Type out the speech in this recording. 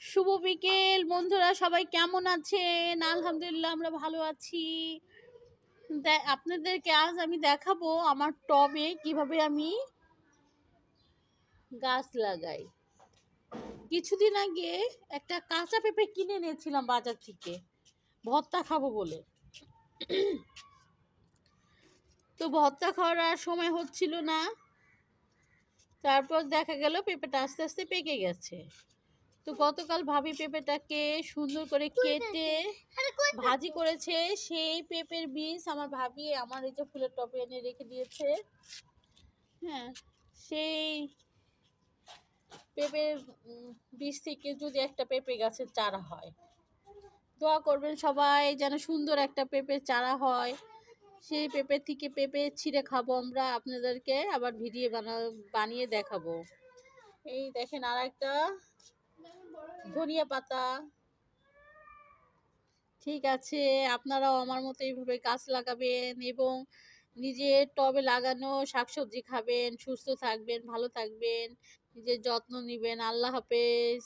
শুভ বিকেল বন্ধুরা, সবাই কেমন আছেন? আলহামদুলিল্লাহ আমরা ভালো আছি। আপনাদেরকে আজ আমি দেখাবো আমার টবে কিভাবে আমি গাছ লাগাই। কিছুদিন আগে একটা কাঁচা পেঁপে কিনে এনেছিলাম বাজার থেকে, ভর্তা খাবো বলে। তো ভর্তা খাওয়ার আর সময় হচ্ছিল না। তারপর দেখা গেল পেঁপেটা আস্তে আস্তে পেকে গেছে। তো গতকাল ভাবি পেঁপেটাকে সুন্দর করে কেটে ভাজি করেছে। সেই পেঁপের বীজ আমার ভাবি আমার এই যে ফুলের টবে এনে রেখে দিয়েছে। হ্যাঁ, সেই পেঁপের বীজ থেকে যদি একটা পেঁপে গাছের চারা হয়, দোয়া করবেন সবাই যেন সুন্দর একটা পেঁপের চারা হয়। সেই পেঁপে থেকে পেঁপে ছিঁড়ে খাবো আমরা, আপনাদেরকে আবার ভিডিও বানিয়ে দেখাবো। এই দেখেন আর একটা ধনিয়া পাতা। ঠিক আছে, আপনারাও আমার মতো এইভাবে গাছ লাগাবেন এবং নিজের টবে লাগানো শাকসবজি খাবেন, সুস্থ থাকবেন, ভালো থাকবেন, নিজের যত্ন নেবেন। আল্লাহ হাফেজ।